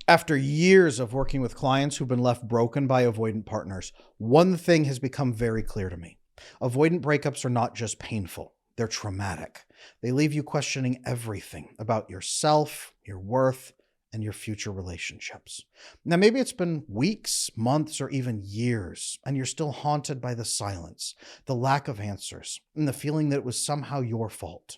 After years of working with clients who've been left broken by avoidant partners, one thing has become very clear to me. Avoidant breakups are not just painful, they're traumatic. They leave you questioning everything about yourself, your worth, and your future relationships. Now, maybe it's been weeks, months, or even years, and you're still haunted by the silence, the lack of answers, and the feeling that it was somehow your fault.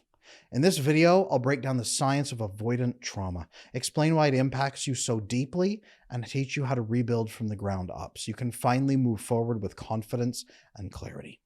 In this video, I'll break down the science of avoidant trauma, explain why it impacts you so deeply, and teach you how to rebuild from the ground up so you can finally move forward with confidence and clarity.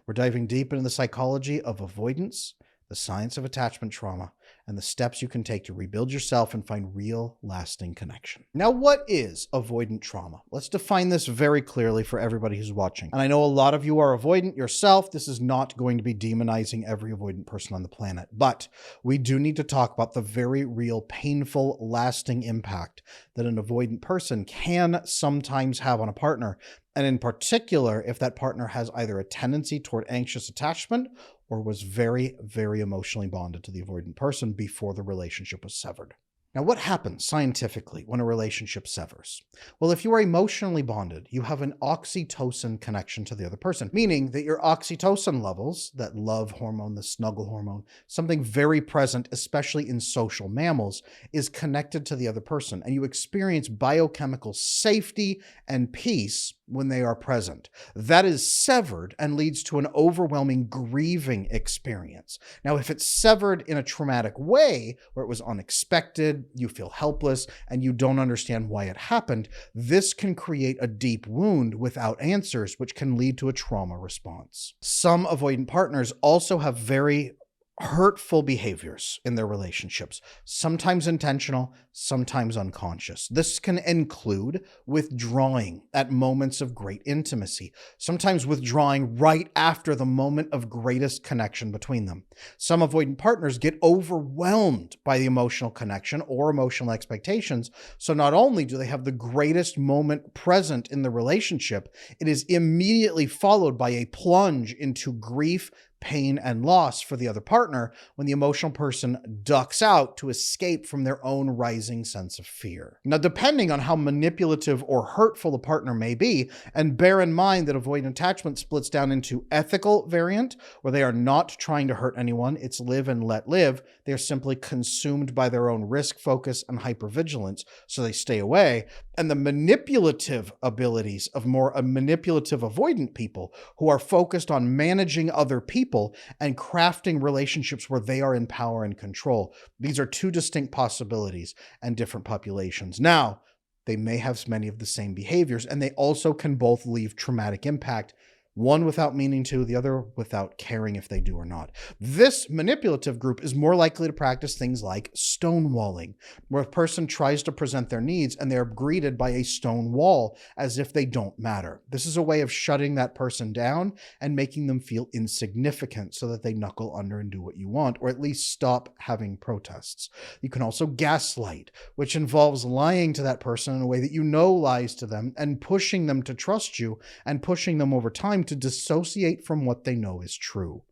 We're diving deep into the psychology of avoidance, the science of attachment trauma, and the steps you can take to rebuild yourself and find real, lasting connection. Now, what is avoidant trauma? Let's define this very clearly for everybody who's watching. And I know a lot of you are avoidant yourself. This is not going to be demonizing every avoidant person on the planet, but we do need to talk about the very real, painful, lasting impact that an avoidant person can sometimes have on a partner. And in particular, if that partner has either a tendency toward anxious attachment or was very, very emotionally bonded to the avoidant person before the relationship was severed. Now, what happens scientifically when a relationship severs? Well, if you are emotionally bonded, you have an oxytocin connection to the other person, meaning that your oxytocin levels, that love hormone, the snuggle hormone, something very present, especially in social mammals, is connected to the other person, and you experience biochemical safety and peace when they are present. That is severed and leads to an overwhelming grieving experience. Now, if it's severed in a traumatic way, where it was unexpected, you feel helpless, and you don't understand why it happened, this can create a deep wound without answers, which can lead to a trauma response. Some avoidant partners also have very hurtful behaviors in their relationships, sometimes intentional, sometimes unconscious. This can include withdrawing at moments of great intimacy, sometimes withdrawing right after the moment of greatest connection between them. Some avoidant partners get overwhelmed by the emotional connection or emotional expectations, so not only do they have the greatest moment present in the relationship, it is immediately followed by a plunge into grief, pain, and loss for the other partner when the emotional person ducks out to escape from their own rising sense of fear. Now, depending on how manipulative or hurtful the partner may be, and bear in mind that avoidant attachment splits down into ethical variant, where they are not trying to hurt anyone, it's live and let live. They are simply consumed by their own risk focus and hypervigilance, so they stay away. And the manipulative abilities of more manipulative avoidant people who are focused on managing other people and crafting relationships where they are in power and control. These are two distinct possibilities and different populations. Now, they may have many of the same behaviors, and they also can both leave traumatic impact, one without meaning to, the other without caring if they do or not. This manipulative group is more likely to practice things like stonewalling, where a person tries to present their needs and they're greeted by a stone wall as if they don't matter. This is a way of shutting that person down and making them feel insignificant so that they knuckle under and do what you want, or at least stop having protests. You can also gaslight, which involves lying to that person in a way that you know lies to them and pushing them to trust you and pushing them over time to dissociate from what they know is true.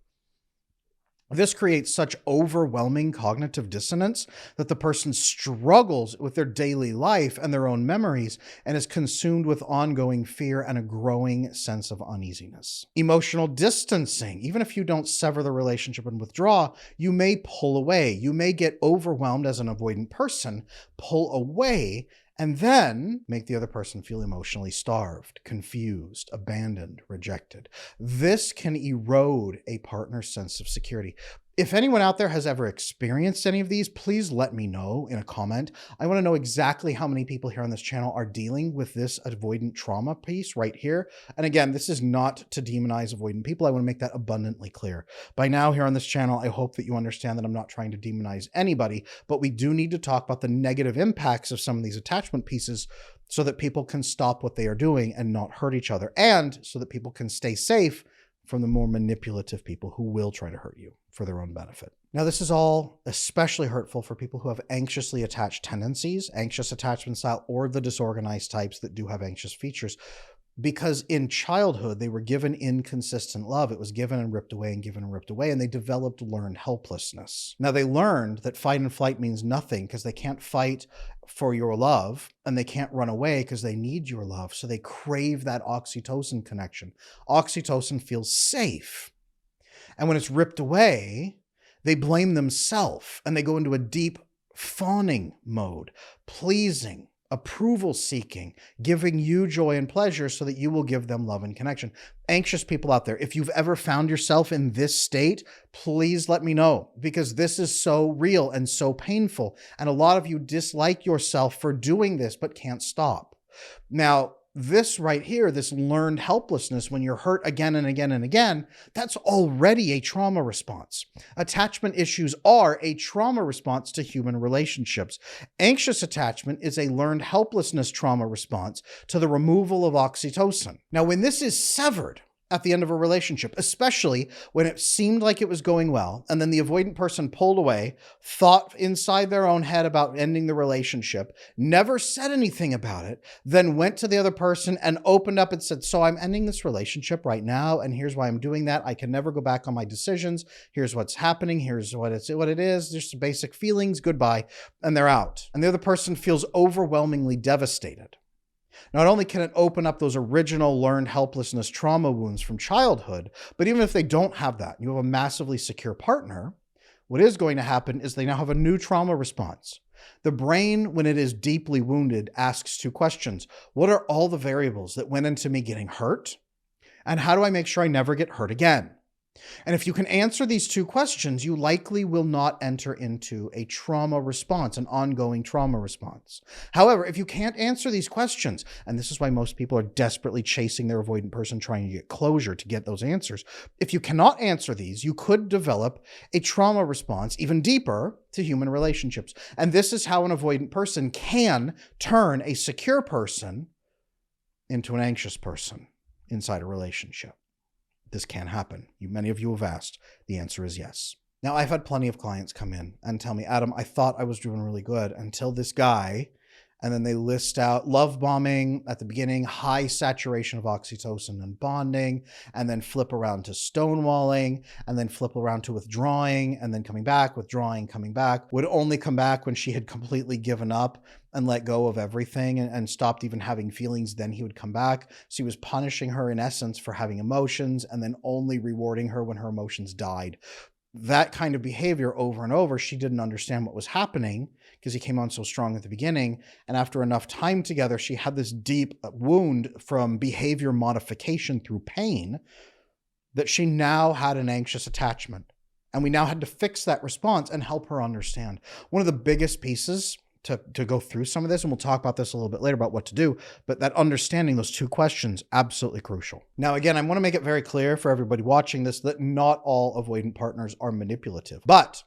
This creates such overwhelming cognitive dissonance that the person struggles with their daily life and their own memories and is consumed with ongoing fear and a growing sense of uneasiness. Emotional distancing. Even if you don't sever the relationship and withdraw, you may pull away. You may get overwhelmed as an avoidant person, pull away, and then make the other person feel emotionally starved, confused, abandoned, rejected. This can erode a partner's sense of security. If anyone out there has ever experienced any of these, please let me know in a comment. I want to know exactly how many people here on this channel are dealing with this avoidant trauma piece right here. And again, this is not to demonize avoidant people. I want to make that abundantly clear. By now here on this channel, I hope that you understand that I'm not trying to demonize anybody, but we do need to talk about the negative impacts of some of these attachment pieces so that people can stop what they are doing and not hurt each other, and so that people can stay safe from the more manipulative people who will try to hurt you for their own benefit. Now, this is all especially hurtful for people who have anxiously attached tendencies, anxious attachment style, or the disorganized types that do have anxious features. because in childhood, they were given inconsistent love. It was given and ripped away and given and ripped away, and they developed learned helplessness. Now, they learned that fight and flight means nothing because they can't fight for your love and they can't run away because they need your love. So they crave that oxytocin connection. Oxytocin feels safe. And when it's ripped away, they blame themselves and they go into a deep fawning mode, pleasing, approval seeking, giving you joy and pleasure so that you will give them love and connection. Anxious people out there, if you've ever found yourself in this state, please let me know, because this is so real and so painful. And a lot of you dislike yourself for doing this, but can't stop. Now, this right here, this learned helplessness, when you're hurt again and again and again, that's already a trauma response. Attachment issues are a trauma response to human relationships. Anxious attachment is a learned helplessness trauma response to the removal of oxytocin. Now, when this is severed at the end of a relationship, especially when it seemed like it was going well, and then the avoidant person pulled away, thought inside their own head about ending the relationship, never said anything about it, then went to the other person and opened up and said, so I'm ending this relationship right now, and here's why I'm doing that. I can never go back on my decisions. Here's what's happening. Here's what it is. Just basic feelings. Goodbye. And they're out. And the other person feels overwhelmingly devastated. Not only can it open up those original learned helplessness trauma wounds from childhood, but even if they don't have that, you have a massively secure partner, what is going to happen is they now have a new trauma response. The brain, when it is deeply wounded, asks two questions. What are all the variables that went into me getting hurt? And how do I make sure I never get hurt again? And if you can answer these two questions, you likely will not enter into a trauma response, an ongoing trauma response. However, if you can't answer these questions, and this is why most people are desperately chasing their avoidant person trying to get closure to get those answers. If you cannot answer these, you could develop a trauma response even deeper to human relationships. And this is how an avoidant person can turn a secure person into an anxious person inside a relationship. This can happen. Many of you have asked. The answer is yes. Now, I've had plenty of clients come in and tell me, Adam, I thought I was doing really good until this guy, and then they list out love bombing at the beginning, high saturation of oxytocin and bonding, and then flip around to stonewalling, and then flip around to withdrawing, and then coming back, withdrawing, coming back. Would only come back when she had completely given up and let go of everything and stopped even having feelings. Then he would come back. So he was punishing her in essence for having emotions and then only rewarding her when her emotions died. That kind of behavior over and over, she didn't understand what was happening because he came on so strong at the beginning. And after enough time together, she had this deep wound from behavior modification through pain that she now had an anxious attachment. And we now had to fix that response and help her understand. One of the biggest pieces to go through some of this, and we'll talk about this a little bit later about what to do, but that understanding those two questions, absolutely crucial. Now, again, I want to make it very clear for everybody watching this that not all avoidant partners are manipulative, but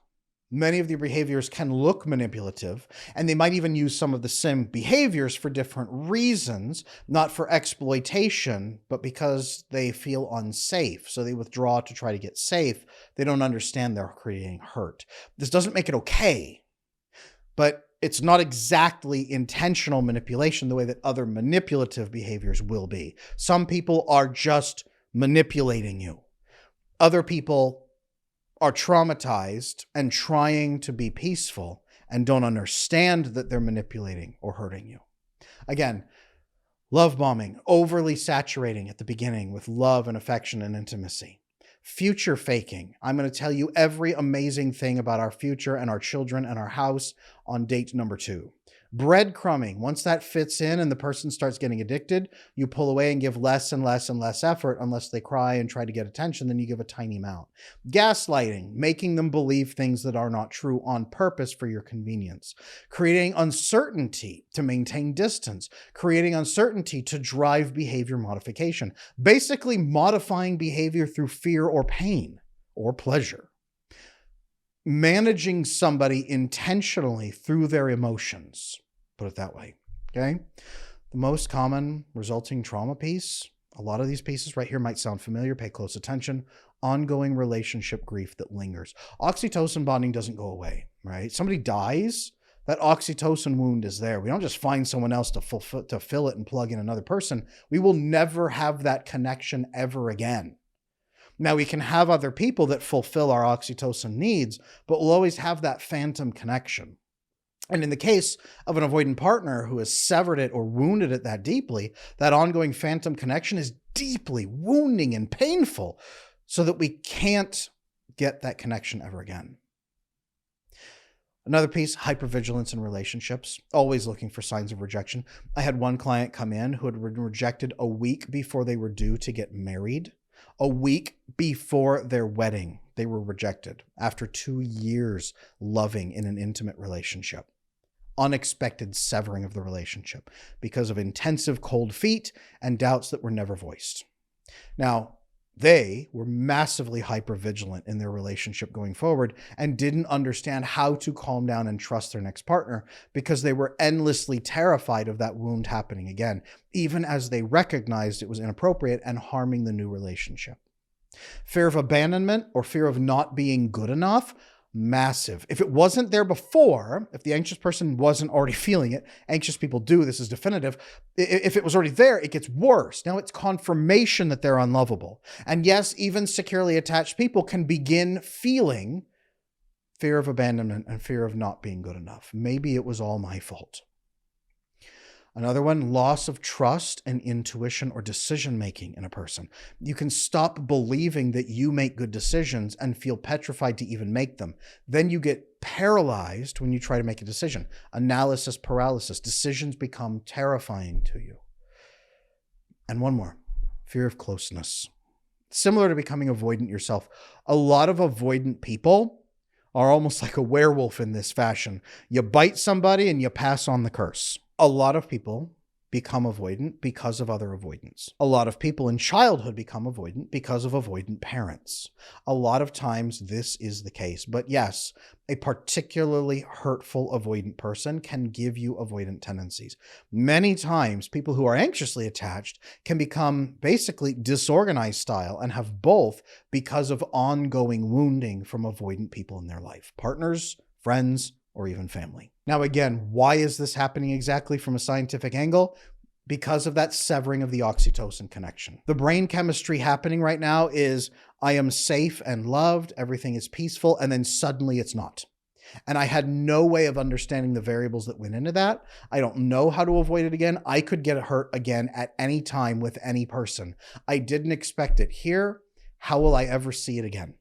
many of the behaviors can look manipulative, and they might even use some of the same behaviors for different reasons, not for exploitation, but because they feel unsafe. So they withdraw to try to get safe. They don't understand they're creating hurt. This doesn't make it okay, but it's not exactly intentional manipulation the way that other manipulative behaviors will be. Some people are just manipulating you. Other people are traumatized and trying to be peaceful and don't understand that they're manipulating or hurting you. Again, love bombing, overly saturating at the beginning with love and affection and intimacy. Future faking. I'm going to tell you every amazing thing about our future and our children and our house on date number 2. Breadcrumbing. Once that fits in and the person starts getting addicted, you pull away and give less and less and less effort unless they cry and try to get attention, then you give a tiny amount. Gaslighting, making them believe things that are not true on purpose for your convenience. Creating uncertainty to maintain distance. Creating uncertainty to drive behavior modification. Basically modifying behavior through fear or pain or pleasure. Managing somebody intentionally through their emotions. Put it that way, okay? The most common resulting trauma piece, a lot of these pieces right here might sound familiar, pay close attention. Ongoing relationship grief that lingers. Oxytocin bonding doesn't go away, right? Somebody dies, That oxytocin wound is there. We don't just find someone else to fill it and plug in another person. We will never have that connection ever again. Now, we can have other people that fulfill our oxytocin needs, but we'll always have that phantom connection. And in the case of an avoidant partner who has severed it or wounded it that deeply, that ongoing phantom connection is deeply wounding and painful, so that we can't get that connection ever again. Another piece, hypervigilance in relationships, always looking for signs of rejection. I had one client come in who had been rejected a week before they were due to get married. A week before their wedding, they were rejected after 2 years loving in an intimate relationship. Unexpected severing of the relationship because of intensive cold feet and doubts that were never voiced. Now, they were massively hypervigilant in their relationship going forward and didn't understand how to calm down and trust their next partner because they were endlessly terrified of that wound happening again, even as they recognized it was inappropriate and harming the new relationship. Fear of abandonment or fear of not being good enough, massive. If it wasn't there before, if the anxious person wasn't already feeling it, anxious people do, this is definitive. If it was already there, it gets worse. Now it's confirmation that they're unlovable. And yes, even securely attached people can begin feeling fear of abandonment and fear of not being good enough. Maybe it was all my fault. Another one, loss of trust and intuition or decision-making in a person. You can stop believing that you make good decisions and feel petrified to even make them. Then you get paralyzed when you try to make a decision. Analysis paralysis. Decisions become terrifying to you. And one more, fear of closeness. Similar to becoming avoidant yourself, a lot of avoidant people are almost like a werewolf in this fashion. You bite somebody and you pass on the curse. A lot of people become avoidant because of other avoidance. A lot of people in childhood become avoidant because of avoidant parents. A lot of times this is the case. But yes, a particularly hurtful avoidant person can give you avoidant tendencies. Many times people who are anxiously attached can become basically disorganized style and have both because of ongoing wounding from avoidant people in their life. Partners, friends, or even family. Now, again, why is this happening exactly from a scientific angle? Because of that severing of the oxytocin connection. The brain chemistry happening right now is, I am safe and loved, everything is peaceful, and then suddenly it's not. And I had no way of understanding the variables that went into that. I don't know how to avoid it again. I could get hurt again at any time with any person. I didn't expect it here. How will I ever see it again?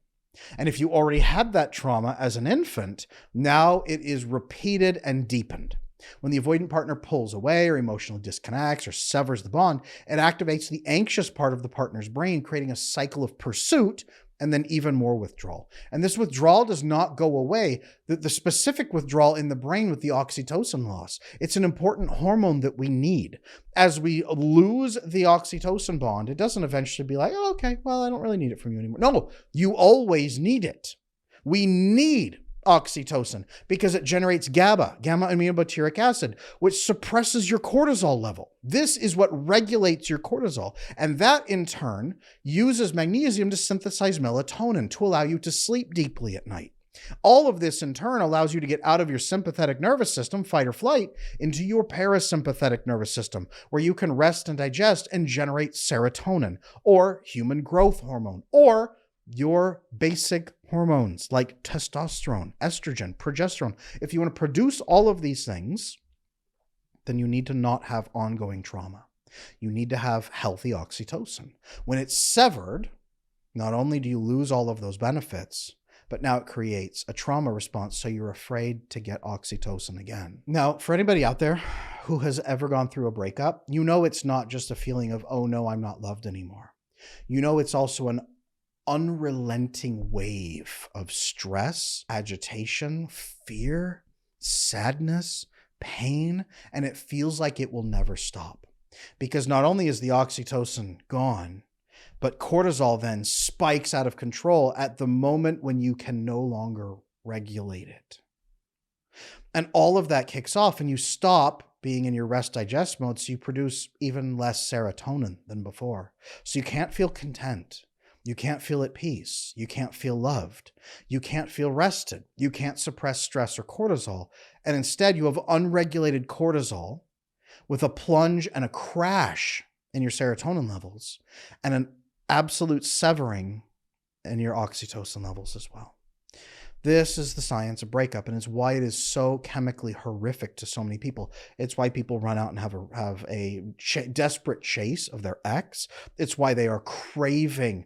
And if you already had that trauma as an infant, now it is repeated and deepened. When the avoidant partner pulls away or emotionally disconnects or severs the bond, it activates the anxious part of the partner's brain, creating a cycle of pursuit and then even more withdrawal. And this withdrawal does not go away. The specific withdrawal in the brain with the oxytocin loss, it's an important hormone that we need. As we lose the oxytocin bond, it doesn't eventually be like, oh, okay, well, I don't really need it from you anymore. No, you always need it. We need oxytocin because it generates gamma aminobutyric acid, which suppresses your cortisol level. This is what regulates your cortisol. And that in turn uses magnesium to synthesize melatonin to allow you to sleep deeply at night. All of this in turn allows you to get out of your sympathetic nervous system, fight or flight, into your parasympathetic nervous system, where you can rest and digest and generate serotonin or human growth hormone or your basic hormones like testosterone, estrogen, progesterone. If you want to produce all of these things, then you need to not have ongoing trauma. You need to have healthy oxytocin. When it's severed, not only do you lose all of those benefits, but now it creates a trauma response, so you're afraid to get oxytocin again. Now, for anybody out there who has ever gone through a breakup, you know it's not just a feeling of, oh no, I'm not loved anymore. You know it's also an unrelenting wave of stress, agitation, fear, sadness, pain, and it feels like it will never stop. Because not only is the oxytocin gone, but cortisol then spikes out of control at the moment when you can no longer regulate it. And all of that kicks off and you stop being in your rest digest mode, so you produce even less serotonin than before. So you can't feel content. You can't feel at peace. You can't feel loved. You can't feel rested. You can't suppress stress or cortisol. And instead, you have unregulated cortisol with a plunge and a crash in your serotonin levels and an absolute severing in your oxytocin levels as well. This is the science of breakup, and it's why it is so chemically horrific to so many people. It's why people run out and have a desperate chase of their ex. It's why they are craving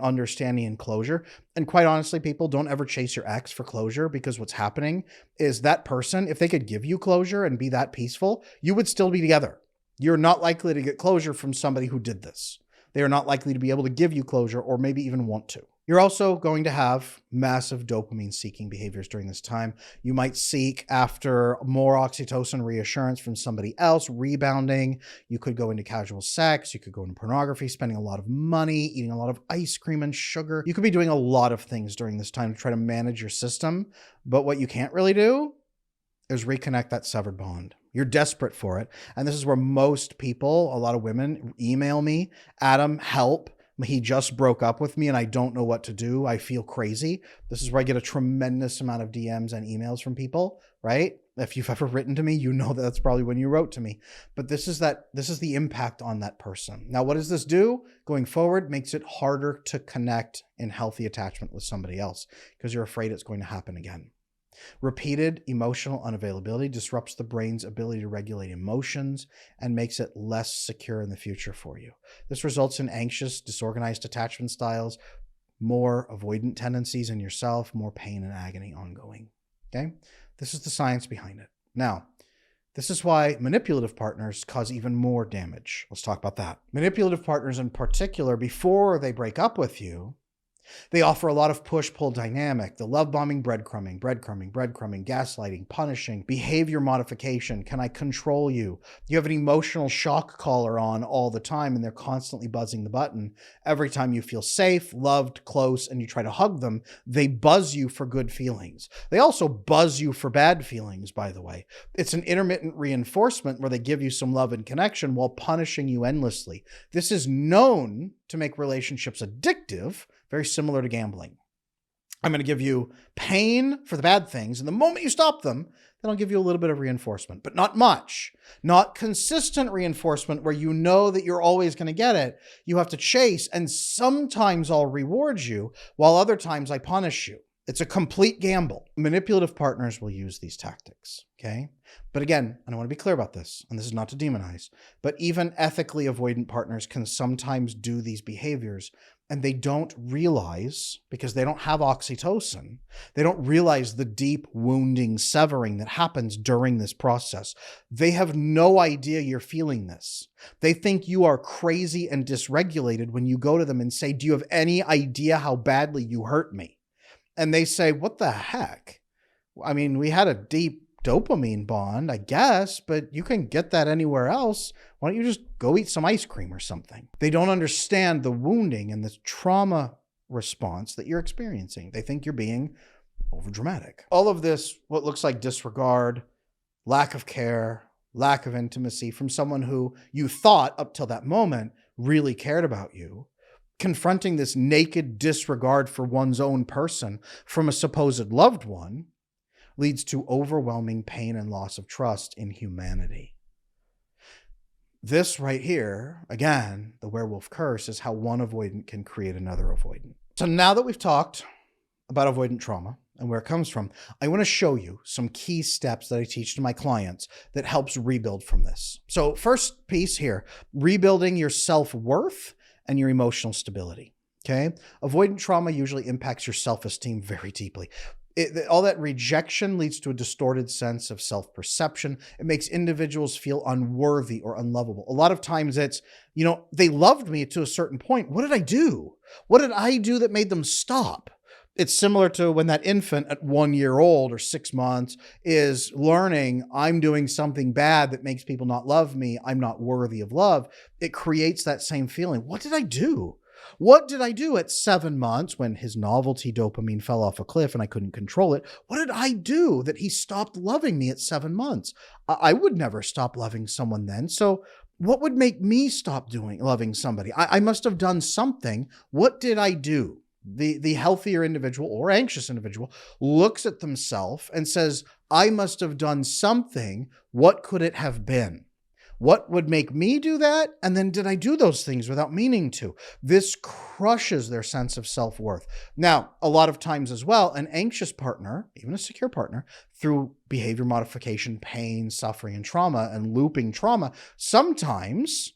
understanding and closure. And quite honestly, people, don't ever chase your ex for closure, because what's happening is that person, if they could give you closure and be that peaceful, you would still be together. You're not likely to get closure from somebody who did this. They are not likely to be able to give you closure or maybe even want to. You're also going to have massive dopamine seeking behaviors during this time. You might seek after more oxytocin reassurance from somebody else, rebounding. You could go into casual sex. You could go into pornography, spending a lot of money, eating a lot of ice cream and sugar. You could be doing a lot of things during this time to try to manage your system. But what you can't really do is reconnect that severed bond. You're desperate for it. And this is where most people, a lot of women, email me, Adam, help. He just broke up with me and I don't know what to do. I feel crazy. This is where I get a tremendous amount of DMs and emails from people, right? If you've ever written to me, you know that's probably when you wrote to me. But this is the impact on that person. Now, what does this do going forward? Makes it harder to connect in healthy attachment with somebody else because you're afraid it's going to happen again. Repeated emotional unavailability disrupts the brain's ability to regulate emotions and makes it less secure in the future for you. This results in anxious, disorganized attachment styles, more avoidant tendencies in yourself, more pain and agony ongoing. Okay? This is the science behind it. Now, this is why manipulative partners cause even more damage. Let's talk about that. Manipulative partners in particular, before they break up with you, they offer a lot of push-pull dynamic, the love bombing, breadcrumbing, gaslighting, punishing, behavior modification. Can I control you? You have an emotional shock collar on all the time and they're constantly buzzing the button. Every time you feel safe, loved, close, and you try to hug them, they buzz you for good feelings. They also buzz you for bad feelings, by the way. It's an intermittent reinforcement where they give you some love and connection while punishing you endlessly. This is known to make relationships addictive, very similar to gambling. I'm going to give you pain for the bad things, and the moment you stop them, then I'll give you a little bit of reinforcement, but not much. Not consistent reinforcement where you know that you're always going to get it. You have to chase, and sometimes I'll reward you, while other times I punish you. It's a complete gamble. Manipulative partners will use these tactics, okay? But again, and I want to be clear about this, and this is not to demonize, but even ethically avoidant partners can sometimes do these behaviors, and they don't realize, because they don't have oxytocin, they don't realize the deep wounding severing that happens during this process. They have no idea you're feeling this. They think you are crazy and dysregulated when you go to them and say, do you have any idea how badly you hurt me? And they say, what the heck? I mean, we had a deep dopamine bond, I guess, but you can get that anywhere else. Why don't you just go eat some ice cream or something? They don't understand the wounding and the trauma response that you're experiencing. They think you're being overdramatic. All of this, what looks like disregard, lack of care, lack of intimacy from someone who you thought up till that moment really cared about you, confronting this naked disregard for one's own person from a supposed loved one, leads to overwhelming pain and loss of trust in humanity. This right here, again, the werewolf curse, is how one avoidant can create another avoidant. So now that we've talked about avoidant trauma and where it comes from, I want to show you some key steps that I teach to my clients that helps rebuild from this. So first piece here, rebuilding your self-worth and your emotional stability, okay? Avoidant trauma usually impacts your self-esteem very deeply. All that rejection leads to a distorted sense of self-perception. It makes individuals feel unworthy or unlovable. A lot of times it's, they loved me to a certain point. What did I do? What did I do that made them stop? It's similar to when that infant at 1 year old or 6 months is learning, I'm doing something bad that makes people not love me. I'm not worthy of love. It creates that same feeling. What did I do? What did I do at 7 months when his novelty dopamine fell off a cliff and I couldn't control it? What did I do that he stopped loving me at 7 months? I would never stop loving someone then. So What would make me stop loving somebody? I must have done something. What did I do? The healthier individual or anxious individual looks at themselves and says, I must have done something. What could it have been? What would make me do that? And then did I do those things without meaning to? This crushes their sense of self-worth. Now, a lot of times as well, an anxious partner, even a secure partner, through behavior modification, pain, suffering, and trauma, and looping trauma, sometimes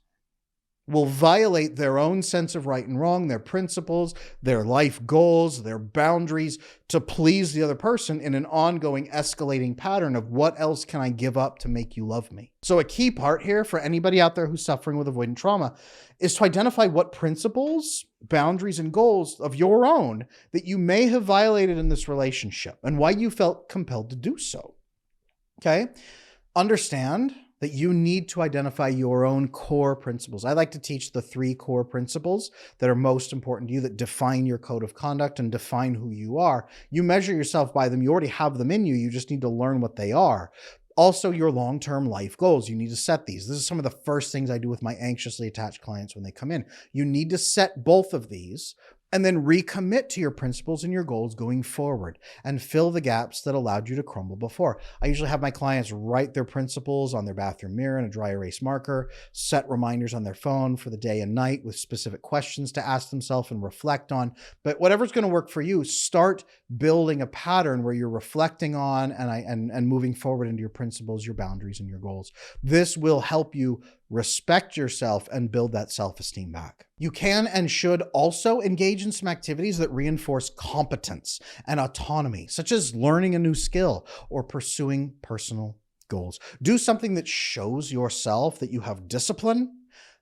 will violate their own sense of right and wrong, their principles, their life goals, their boundaries to please the other person in an ongoing escalating pattern of what else can I give up to make you love me? So a key part here for anybody out there who's suffering with avoidant trauma is to identify what principles, boundaries, and goals of your own that you may have violated in this relationship and why you felt compelled to do so. Okay? Understand that you need to identify your own core principles. I like to teach the 3 core principles that are most important to you, that define your code of conduct and define who you are. You measure yourself by them. You already have them in you. You just need to learn what they are. Also, your long-term life goals. You need to set these. This is some of the first things I do with my anxiously attached clients when they come in. You need to set both of these and then recommit to your principles and your goals going forward and fill the gaps that allowed you to crumble before. I usually have my clients write their principles on their bathroom mirror in a dry erase marker, set reminders on their phone for the day and night with specific questions to ask themselves and reflect on. But whatever's going to work for you, start building a pattern where you're reflecting on and moving forward into your principles, your boundaries, and your goals. This will help you respect yourself and build that self-esteem back. You can and should also engage in some activities that reinforce competence and autonomy, such as learning a new skill or pursuing personal goals. Do something that shows yourself that you have discipline,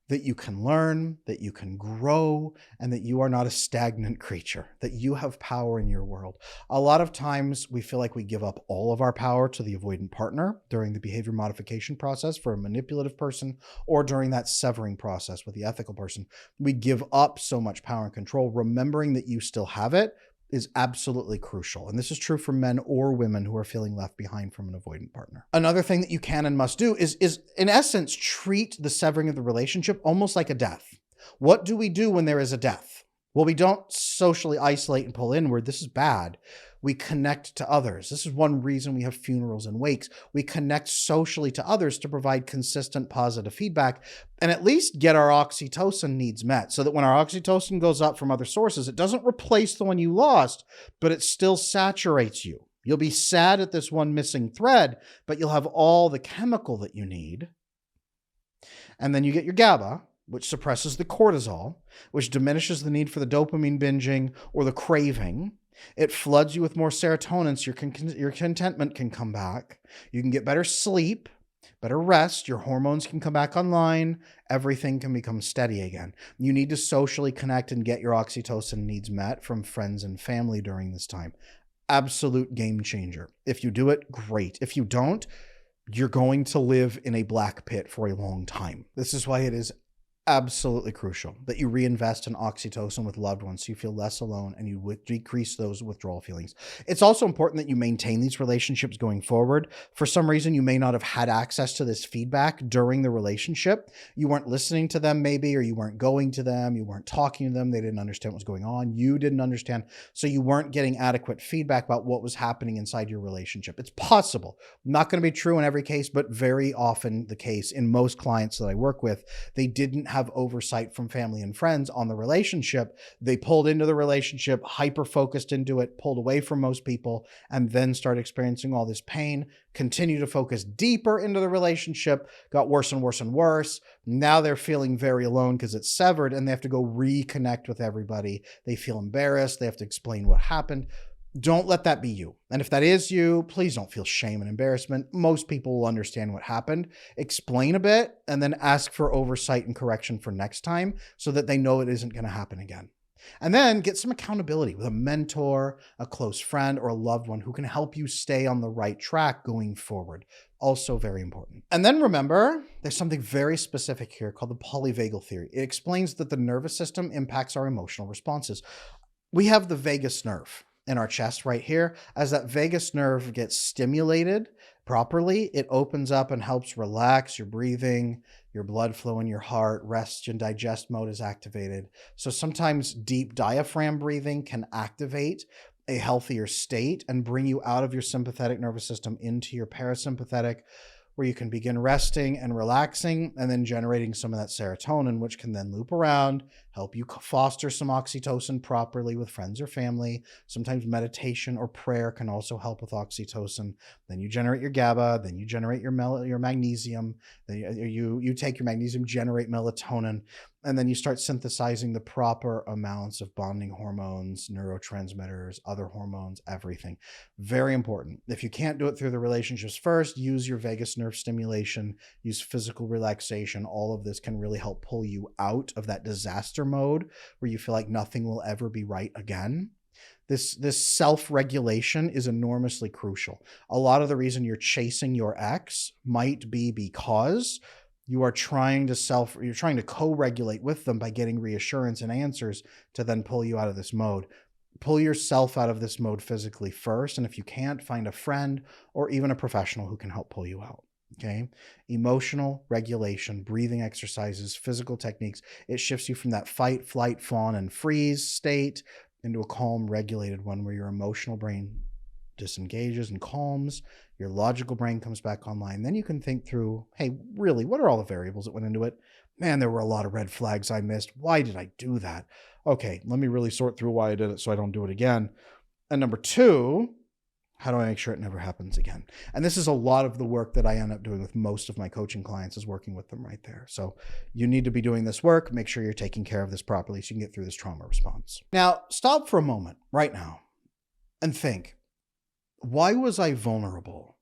that you can learn, that you can grow, and that you are not a stagnant creature, that you have power in your world. A lot of times we feel like we give up all of our power to the avoidant partner during the behavior modification process for a manipulative person, or during that severing process with the ethical person. We give up so much power and control. Remembering that you still have it is absolutely crucial. And this is true for men or women who are feeling left behind from an avoidant partner. Another thing that you can and must do is in essence, treat the severing of the relationship almost like a death. What do we do when there is a death? Well, we don't socially isolate and pull inward. This is bad. We connect to others. This is one reason we have funerals and wakes. We connect socially to others to provide consistent positive feedback and at least get our oxytocin needs met, so that when our oxytocin goes up from other sources, it doesn't replace the one you lost, but it still saturates you. You'll be sad at this one missing thread, but you'll have all the chemical that you need. And then you get your GABA, which suppresses the cortisol, which diminishes the need for the dopamine binging or the craving. It floods you with more serotonin, so your contentment can come back. You can get better sleep, better rest. Your hormones can come back online. Everything can become steady again. You need to socially connect and get your oxytocin needs met from friends and family during this time. Absolute game changer. If you do it, great. If you don't, you're going to live in a black pit for a long time. This is why it is absolutely crucial that you reinvest in oxytocin with loved ones so you feel less alone and you decrease those withdrawal feelings. It's also important that you maintain these relationships going forward. For some reason, you may not have had access to this feedback during the relationship. You weren't listening to them maybe, or you weren't going to them, you weren't talking to them, they didn't understand what was going on, you didn't understand, so you weren't getting adequate feedback about what was happening inside your relationship. It's possible. Not going to be true in every case, but very often the case in most clients that I work with. They didn't have oversight from family and friends on the relationship. They pulled into the relationship, hyper-focused into it, pulled away from most people, and then started experiencing all this pain, continue to focus deeper into the relationship, got worse and worse and worse. Now they're feeling very alone because it's severed and they have to go reconnect with everybody. They feel embarrassed. They have to explain what happened. Don't let that be you. And if that is you, please don't feel shame and embarrassment. Most people will understand what happened. Explain a bit and then ask for oversight and correction for next time so that they know it isn't going to happen again. And then get some accountability with a mentor, a close friend, or a loved one who can help you stay on the right track going forward. Also very important. And then remember, there's something very specific here called the polyvagal theory. It explains that the nervous system impacts our emotional responses. We have the vagus nerve in our chest right here. As that vagus nerve gets stimulated, properly, it opens up and helps relax your breathing, your blood flow in your heart, rest and digest mode is activated. So sometimes deep diaphragm breathing can activate a healthier state and bring you out of your sympathetic nervous system into your parasympathetic, where you can begin resting and relaxing and then generating some of that serotonin, which can then loop around, help you foster some oxytocin properly with friends or family. Sometimes meditation or prayer can also help with oxytocin. Then you generate your GABA, then you generate your magnesium, then you take your magnesium, generate melatonin, and then you start synthesizing the proper amounts of bonding hormones, neurotransmitters, other hormones, everything. Very important. If you can't do it through the relationships first, use your vagus nerve stimulation, use physical relaxation. All of this can really help pull you out of that disaster mode where you feel like nothing will ever be right again. This self-regulation is enormously crucial. A lot of the reason you're chasing your ex might be because you're trying to co-regulate with them by getting reassurance and answers to then pull you out of this mode. Pull yourself out of this mode physically first. And if you can't, find a friend or even a professional who can help pull you out. Okay. Emotional regulation, breathing exercises, physical techniques. It shifts you from that fight, flight, fawn, and freeze state into a calm, regulated one where your emotional brain disengages and calms, your logical brain comes back online. Then you can think through, hey, really, what are all the variables that went into it? Man, there were a lot of red flags I missed. Why did I do that? Okay, let me really sort through why I did it so I don't do it again. And number two, how do I make sure it never happens again? And this is a lot of the work that I end up doing with most of my coaching clients, is working with them right there. So you need to be doing this work. Make sure you're taking care of this properly so you can get through this trauma response. Now, stop for a moment right now and think, why was I vulnerable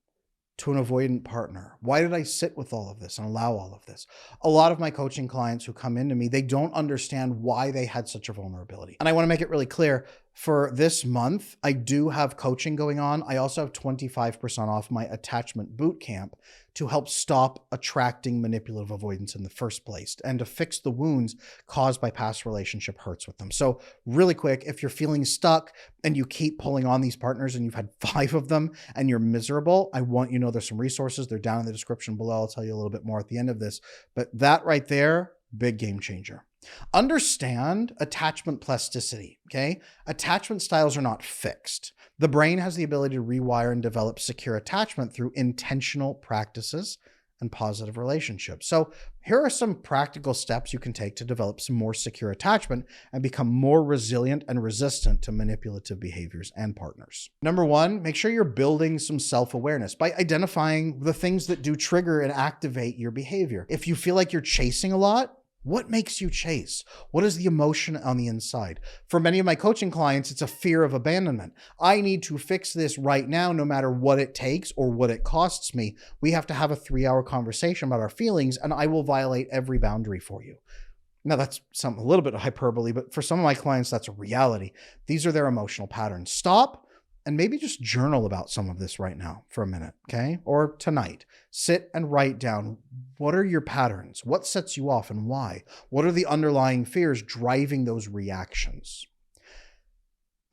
to an avoidant partner? Why did I sit with all of this and allow all of this? A lot of my coaching clients who come into me, they don't understand why they had such a vulnerability. And I want to make it really clear, for this month, I do have coaching going on. I also have 25% off my attachment bootcamp to help stop attracting manipulative avoidance in the first place and to fix the wounds caused by past relationship hurts with them. So really quick, if you're feeling stuck and you keep pulling on these partners and you've had 5 of them and you're miserable, I want you to know there's some resources. They're down in the description below. I'll tell you a little bit more at the end of this, but that right there, big game changer. Understand attachment plasticity, okay? Attachment styles are not fixed. The brain has the ability to rewire and develop secure attachment through intentional practices and positive relationships. So here are some practical steps you can take to develop some more secure attachment and become more resilient and resistant to manipulative behaviors and partners. Number 1, make sure you're building some self-awareness by identifying the things that do trigger and activate your behavior. If you feel like you're chasing a lot, what makes you chase? What is the emotion on the inside? For many of my coaching clients, it's a fear of abandonment. I need to fix this right now, no matter what it takes or what it costs me. We have to have a 3-hour conversation about our feelings, and I will violate every boundary for you. Now, that's a little bit of hyperbole, but for some of my clients, that's a reality. These are their emotional patterns. Stop and maybe just journal about some of this right now for a minute, okay? Or tonight. Sit and write down, what are your patterns? What sets you off and why? What are the underlying fears driving those reactions?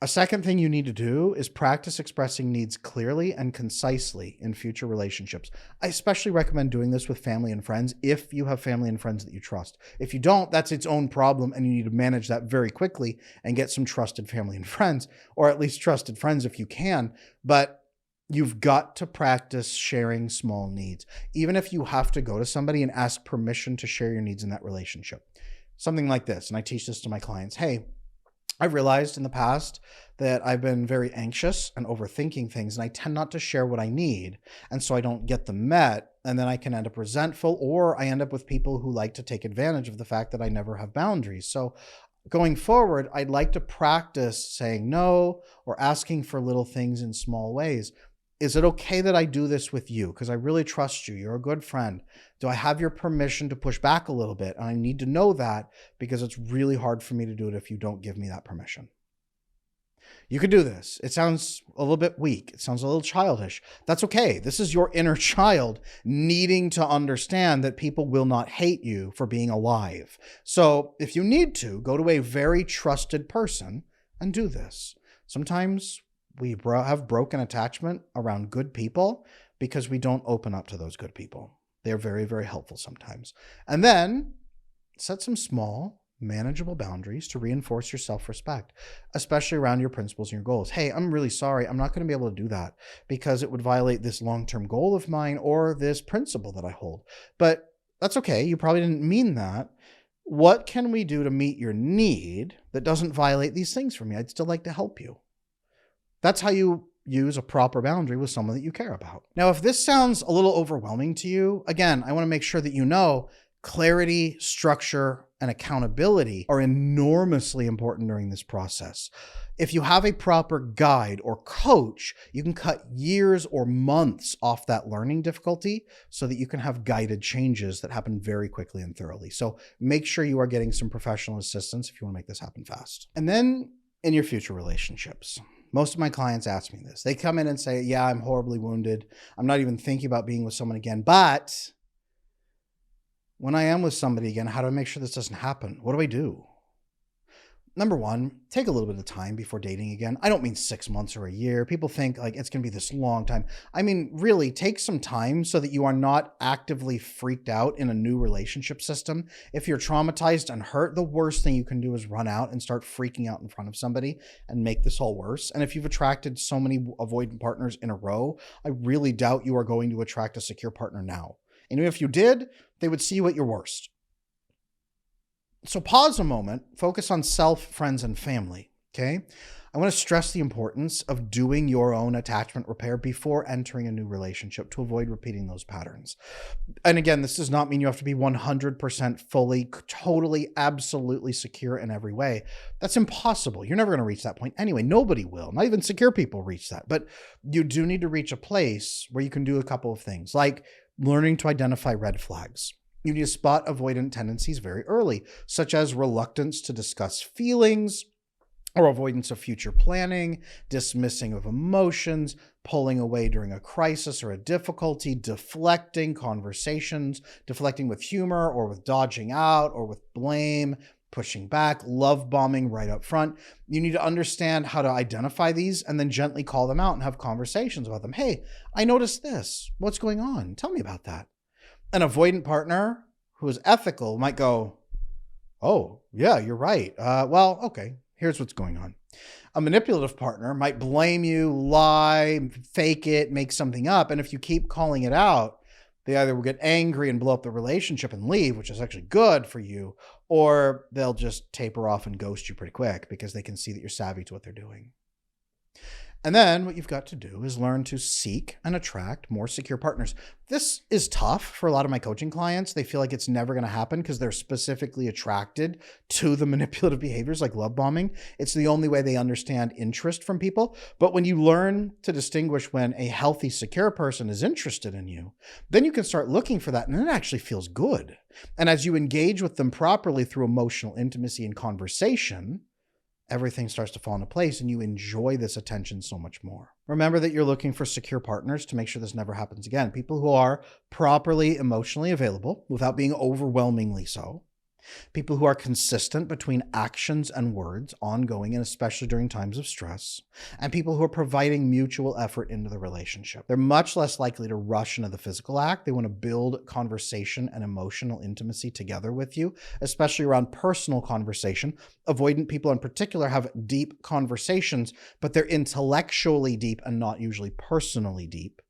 A second thing you need to do is practice expressing needs clearly and concisely in future relationships. I especially recommend doing this with family and friends if you have family and friends that you trust. If you don't, that's its own problem, and you need to manage that very quickly and get some trusted family and friends, or at least trusted friends if you can. But you've got to practice sharing small needs, even if you have to go to somebody and ask permission to share your needs in that relationship. Something like this, and I teach this to my clients. Hey, I've realized in the past that I've been very anxious and overthinking things, and I tend not to share what I need, and so I don't get them met, and then I can end up resentful, or I end up with people who like to take advantage of the fact that I never have boundaries. So going forward, I'd like to practice saying no or asking for little things in small ways. Is it okay that I do this with you? Because I really trust you. You're a good friend. Do I have your permission to push back a little bit? And I need to know that because it's really hard for me to do it if you don't give me that permission. You could do this. It sounds a little bit weak. It sounds a little childish. That's okay. This is your inner child needing to understand that people will not hate you for being alive. So if you need to, go to a very trusted person and do this. Sometimes we have broken attachment around good people, because we don't open up to those good people. They're very, very helpful sometimes. And then set some small, manageable boundaries to reinforce your self-respect, especially around your principles and your goals. Hey, I'm really sorry. I'm not going to be able to do that because it would violate this long-term goal of mine or this principle that I hold. But that's okay. You probably didn't mean that. What can we do to meet your need that doesn't violate these things for me? I'd still like to help you. That's how you use a proper boundary with someone that you care about. Now, if this sounds a little overwhelming to you, again, I want to make sure that you know clarity, structure, and accountability are enormously important during this process. If you have a proper guide or coach, you can cut years or months off that learning difficulty so that you can have guided changes that happen very quickly and thoroughly. So make sure you are getting some professional assistance if you want to make this happen fast. And then in your future relationships, most of my clients ask me this. They come in and say, yeah, I'm horribly wounded. I'm not even thinking about being with someone again, but when I am with somebody again, how do I make sure this doesn't happen? What do I do? Number one, take a little bit of time before dating again. I don't mean 6 months or a year. People think like it's going to be this long time. I mean, really take some time so that you are not actively freaked out in a new relationship system. If you're traumatized and hurt, the worst thing you can do is run out and start freaking out in front of somebody and make this all worse. And if you've attracted so many avoidant partners in a row, I really doubt you are going to attract a secure partner now. And even if you did, they would see you at your worst. So pause a moment, focus on self, friends, and family, okay? I want to stress the importance of doing your own attachment repair before entering a new relationship to avoid repeating those patterns. And again, this does not mean you have to be 100% fully, totally, absolutely secure in every way. That's impossible. You're never going to reach that point anyway. Nobody will. Not even secure people reach that. But you do need to reach a place where you can do a couple of things, like learning to identify red flags. You need to spot avoidant tendencies very early, such as reluctance to discuss feelings or avoidance of future planning, dismissing of emotions, pulling away during a crisis or a difficulty, deflecting conversations, deflecting with humor or with dodging out or with blame, pushing back, love bombing right up front. You need to understand how to identify these and then gently call them out and have conversations about them. Hey, I noticed this. What's going on? Tell me about that. An avoidant partner who is ethical might go, oh, yeah, you're right. Well, okay, here's what's going on. A manipulative partner might blame you, lie, fake it, make something up. And if you keep calling it out, they either will get angry and blow up the relationship and leave, which is actually good for you, or they'll just taper off and ghost you pretty quick because they can see that you're savvy to what they're doing. And then what you've got to do is learn to seek and attract more secure partners. This is tough for a lot of my coaching clients. They feel like it's never going to happen because they're specifically attracted to the manipulative behaviors like love bombing. It's the only way they understand interest from people. But when you learn to distinguish when a healthy, secure person is interested in you, then you can start looking for that, and it actually feels good. And as you engage with them properly through emotional intimacy and conversation, everything starts to fall into place and you enjoy this attention so much more. Remember that you're looking for secure partners to make sure this never happens again. People who are properly emotionally available without being overwhelmingly so. People who are consistent between actions and words, ongoing and especially during times of stress, and people who are providing mutual effort into the relationship. They're much less likely to rush into the physical act. They want to build conversation and emotional intimacy together with you, especially around personal conversation. Avoidant people in particular have deep conversations, but they're intellectually deep and not usually personally deep.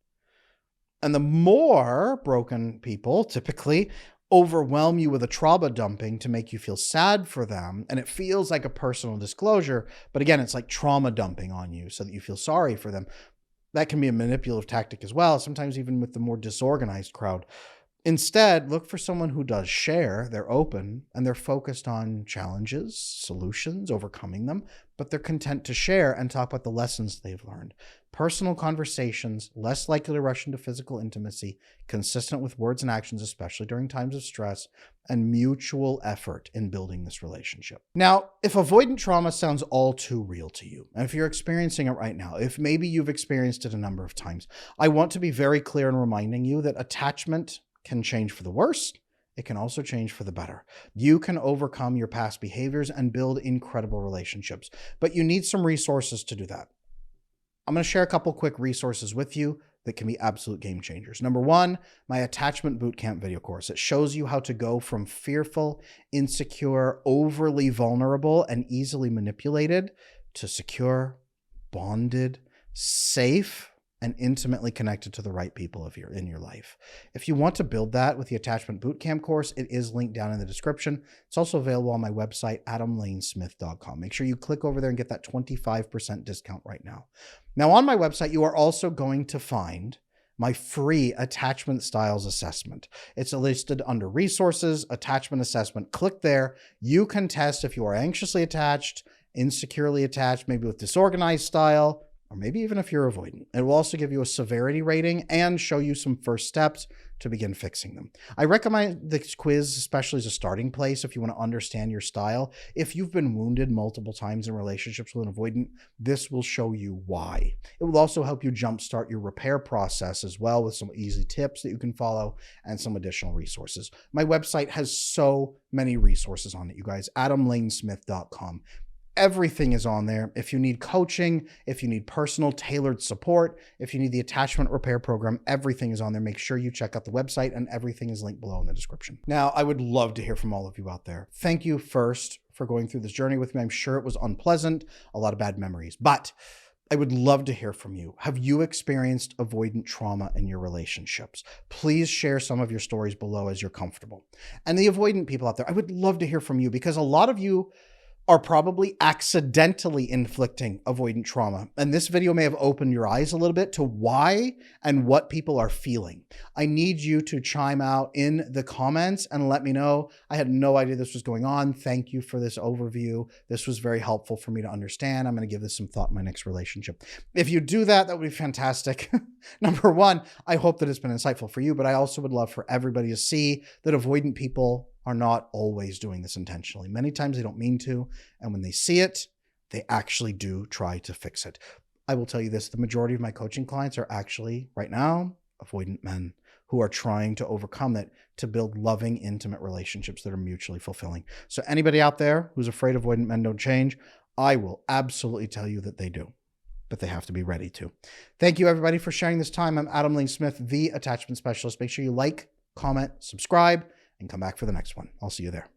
And the more broken people typically overwhelm you with a trauma dumping to make you feel sad for them. And it feels like a personal disclosure, but again, it's like trauma dumping on you so that you feel sorry for them. That can be a manipulative tactic as well, sometimes even with the more disorganized crowd. Instead, look for someone who does share, they're open, and they're focused on challenges, solutions, overcoming them, but they're content to share and talk about the lessons they've learned. Personal conversations, less likely to rush into physical intimacy, consistent with words and actions, especially during times of stress, and mutual effort in building this relationship. Now, if avoidant trauma sounds all too real to you, and if you're experiencing it right now, if maybe you've experienced it a number of times, I want to be very clear in reminding you that attachment can change for the worse. It can also change for the better. You can overcome your past behaviors and build incredible relationships, but you need some resources to do that. I'm going to share a couple quick resources with you that can be absolute game changers. Number one, my Attachment Bootcamp video course. It shows you how to go from fearful, insecure, overly vulnerable, and easily manipulated to secure, bonded, safe, and intimately connected to the right people in your life. If you want to build that with the Attachment Bootcamp course, it is linked down in the description. It's also available on my website, adamlanesmith.com. Make sure you click over there and get that 25% discount right now. Now, on my website, you are also going to find my free attachment styles assessment. It's listed under resources, attachment assessment. Click there. You can test if you are anxiously attached, insecurely attached, maybe with disorganized style, or maybe even if you're avoidant. It will also give you a severity rating and show you some first steps to begin fixing them. I recommend this quiz, especially as a starting place if you want to understand your style. If you've been wounded multiple times in relationships with an avoidant, this will show you why. It will also help you jumpstart your repair process as well with some easy tips that you can follow and some additional resources. My website has so many resources on it, you guys. adamlanesmith.com. Everything is on there. If you need coaching, if you need personal tailored support, if you need the attachment repair program, everything is on there. Make sure you check out the website, and everything is linked below in the description. Now, I would love to hear from all of you out there. Thank you first for going through this journey with me. I'm sure it was unpleasant, a lot of bad memories, but I would love to hear from you. Have you experienced avoidant trauma in your relationships? Please share some of your stories below as you're comfortable. And the avoidant people out there, I would love to hear from you, because a lot of you are probably accidentally inflicting avoidant trauma. And this video may have opened your eyes a little bit to why and what people are feeling. I need you to chime out in the comments and let me know. I had no idea this was going on. Thank you for this overview. This was very helpful for me to understand. I'm going to give this some thought in my next relationship. If you do that, that would be fantastic. Number one, I hope that it's been insightful for you, but I also would love for everybody to see that avoidant people are not always doing this intentionally. Many times they don't mean to, and when they see it, they actually do try to fix it. I will tell you this, the majority of my coaching clients are actually, right now, avoidant men who are trying to overcome it to build loving, intimate relationships that are mutually fulfilling. So anybody out there who's afraid avoidant men don't change, I will absolutely tell you that they do, but they have to be ready to. Thank you, everybody, for sharing this time. I'm Adam Lane Smith, the attachment specialist. Make sure you like, comment, subscribe, and come back for the next one. I'll see you there.